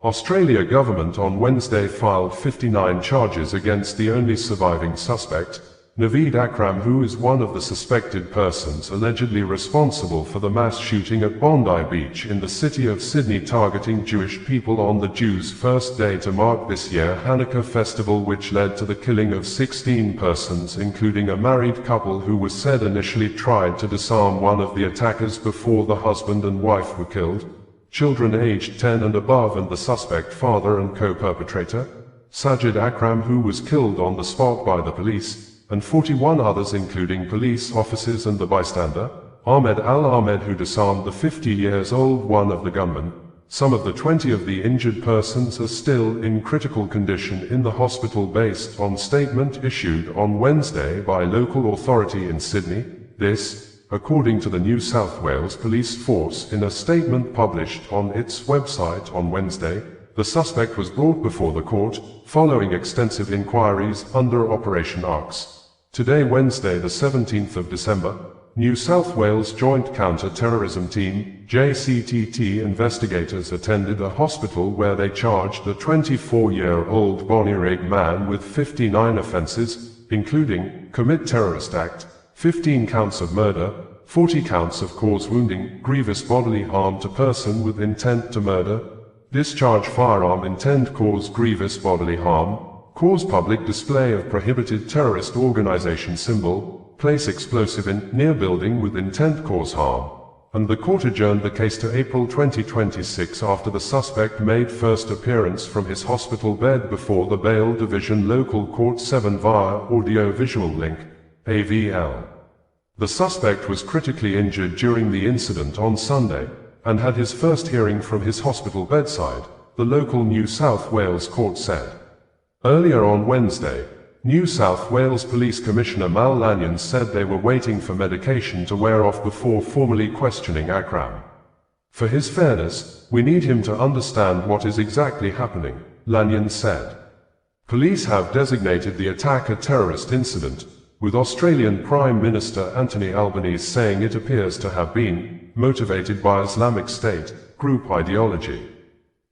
Australia government on Wednesday filed 59 charges against the only surviving suspect, Naveed Akram, who is one of the suspected persons allegedly responsible for the mass shooting at Bondi Beach in the city of Sydney targeting Jewish people on the Jews' first day to mark this year's Hanukkah festival, which led to the killing of 16 persons, including a married couple who was said initially tried to disarm one of the attackers before the husband and wife were killed, children aged 10 and above, and the suspect father and co-perpetrator, Sajid Akram, who was killed on the spot by the police, and 41 others including police officers and the bystander, Ahmed Al-Ahmed, who disarmed the 50-year-old one of the gunmen. Some of the 20 of the injured persons are still in critical condition in the hospital based on statement issued on Wednesday by local authority in Sydney. This, according to the New South Wales Police Force in a statement published on its website on Wednesday. The suspect was brought before the court, following extensive inquiries under Operation Arcs. Today, Wednesday the 17th of December, New South Wales Joint Counter-Terrorism Team, JCTT investigators attended a hospital where they charged a 24-year-old Bonnyrigg man with 59 offences, including commit terrorist act, 15 counts of murder, 40 counts of cause wounding, grievous bodily harm to person with intent to murder, discharge firearm, intent cause grievous bodily harm, cause public display of prohibited terrorist organization symbol, place explosive in near building with intent cause harm. And the court adjourned the case to April 2026 after the suspect made first appearance from his hospital bed before the Bail Division Local Court 7 via audio-visual link, AVL. The suspect was critically injured during the incident on Sunday, and had his first hearing from his hospital bedside, the local New South Wales court said. Earlier on Wednesday, New South Wales Police Commissioner Mal Lanyon said they were waiting for medication to wear off before formally questioning Akram. For his fairness, we need him to understand what is exactly happening, Lanyon said. Police have designated the attack a terrorist incident, with Australian Prime Minister Anthony Albanese saying it appears to have been motivated by Islamic State group ideology.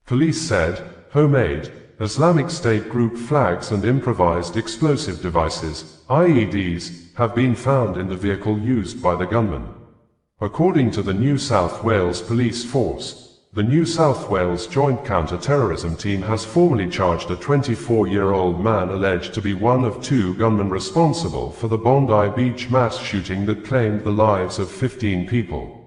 Police said, homemade Islamic State group flags and improvised explosive devices, IEDs, have been found in the vehicle used by the gunman. According to the New South Wales Police Force, the New South Wales Joint Counter-Terrorism Team has formally charged a 24-year-old man alleged to be one of 2 gunmen responsible for the Bondi Beach mass shooting that claimed the lives of 15 people.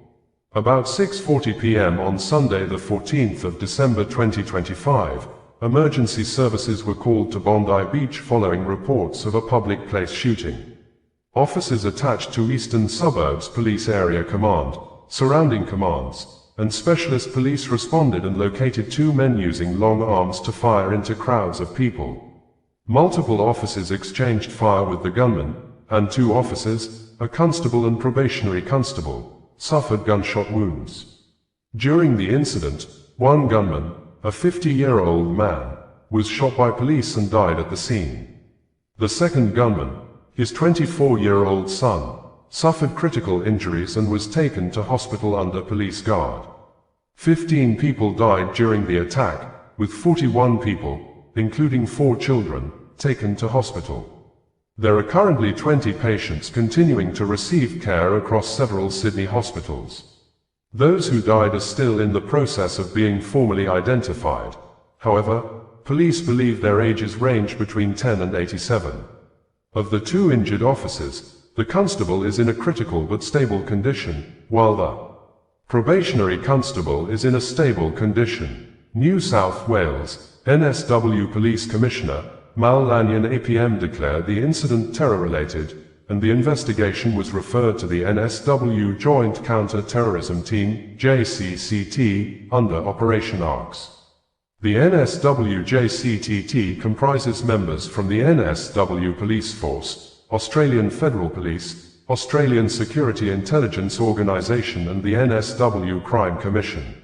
About 6:40 p.m. on Sunday the 14th of December 2025, emergency services were called to Bondi Beach following reports of a public place shooting. Officers attached to Eastern Suburbs Police Area Command, surrounding commands, and specialist police responded and located 2 men using long arms to fire into crowds of people. Multiple officers exchanged fire with the gunman, and 2 officers, a constable and probationary constable, suffered gunshot wounds. During the incident, 1 gunman, a 50-year-old man, was shot by police and died at the scene. The second gunman, his 24-year-old son, suffered critical injuries and was taken to hospital under police guard. 15 people died during the attack, with 41 people, including 4 children, taken to hospital. There are currently 20 patients continuing to receive care across several Sydney hospitals. Those who died are still in the process of being formally identified. However, police believe their ages range between 10 and 87. Of the 2 injured officers, the constable is in a critical but stable condition, while the probationary constable is in a stable condition. New South Wales NSW Police Commissioner Mal Lanyon APM declared the incident terror-related, and the investigation was referred to the NSW Joint Counter-Terrorism Team, JCCT, under Operation Arcs. The NSW-JCTT comprises members from the NSW Police Force, Australian Federal Police, Australian Security Intelligence Organisation and the NSW Crime Commission.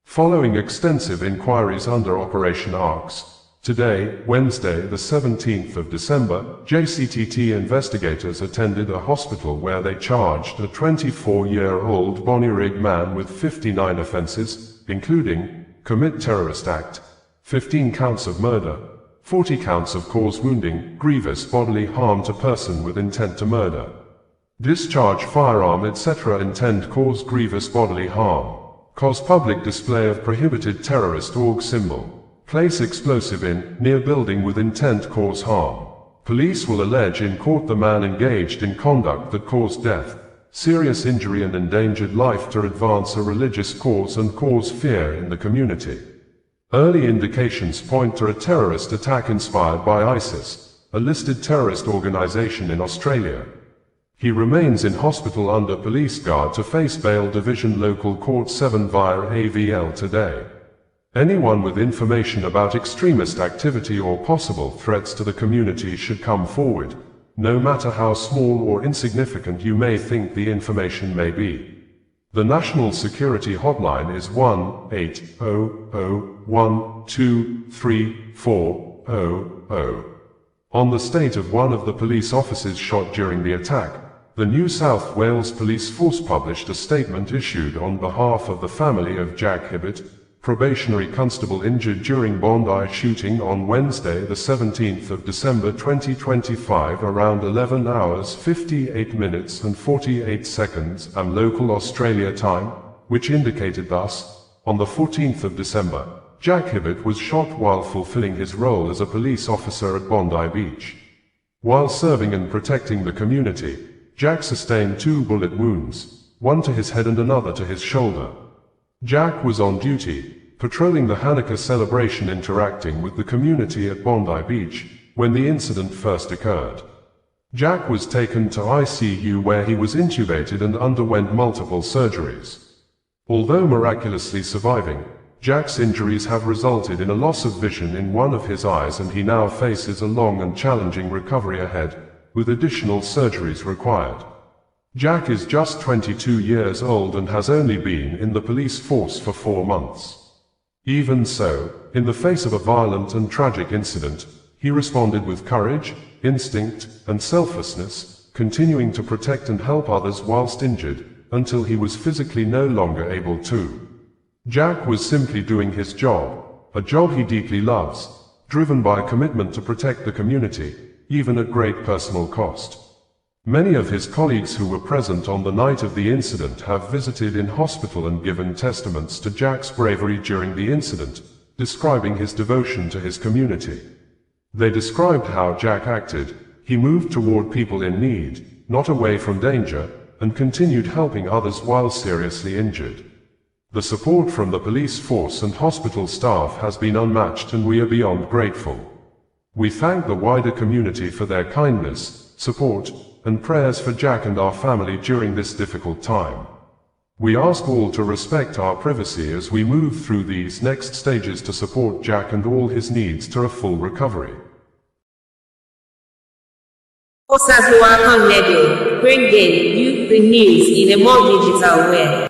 Following extensive inquiries under Operation Arcs, today, Wednesday the 17th of December, JCTT investigators attended a hospital where they charged a 24-year-old Bonnyrigg man with 59 offences, including commit terrorist act, 15 counts of murder, 40 counts of cause wounding, grievous bodily harm to person with intent to murder, discharge firearm etc. intend cause grievous bodily harm, cause public display of prohibited terrorist org symbol, place explosive in, near building with intent cause harm. Police will allege in court the man engaged in conduct that caused death, serious injury and endangered life to advance a religious cause and cause fear in the community. Early indications point to a terrorist attack inspired by ISIS, a listed terrorist organization in Australia. He remains in hospital under police guard to face bail. Division Local Court 7 via AVL today. Anyone with information about extremist activity or possible threats to the community should come forward, no matter how small or insignificant you may think the information may be. The National Security Hotline is 1-800-123-400. On the state of one of the police officers shot during the attack, the New South Wales Police Force published a statement issued on behalf of the family of Jack Hibbert, probationary constable injured during Bondi shooting on Wednesday the 17th of December 2025 around 11 hours 58 minutes and 48 seconds am local Australia time, which indicated thus, on the 14th of December, Jack Hibbert was shot while fulfilling his role as a police officer at Bondi Beach. While serving and protecting the community, Jack sustained 2 bullet wounds, one to his head and another to his shoulder. Jack was on duty, patrolling the Hanukkah celebration interacting with the community at Bondi Beach, when the incident first occurred. Jack was taken to ICU where he was intubated and underwent multiple surgeries. Although miraculously surviving, Jack's injuries have resulted in a loss of vision in one of his eyes and he now faces a long and challenging recovery ahead, with additional surgeries required. Jack is just 22 years old and has only been in the police force for 4 months. Even so, in the face of a violent and tragic incident, he responded with courage, instinct, and selflessness, continuing to protect and help others whilst injured, until he was physically no longer able to. Jack was simply doing his job, a job he deeply loves, driven by a commitment to protect the community, even at great personal cost. Many of his colleagues who were present on the night of the incident have visited in hospital and given testaments to Jack's bravery during the incident, describing his devotion to his community. They described how Jack acted. He moved toward people in need, not away from danger, and continued helping others while seriously injured. The support from the police force and hospital staff has been unmatched and we are beyond grateful. We thank the wider community for their kindness, support, and prayers for Jack and our family during this difficult time. We ask all to respect our privacy as we move through these next stages to support Jack and all his needs to a full recovery. Osazuwa Radio, bringing you the news in a more digital way.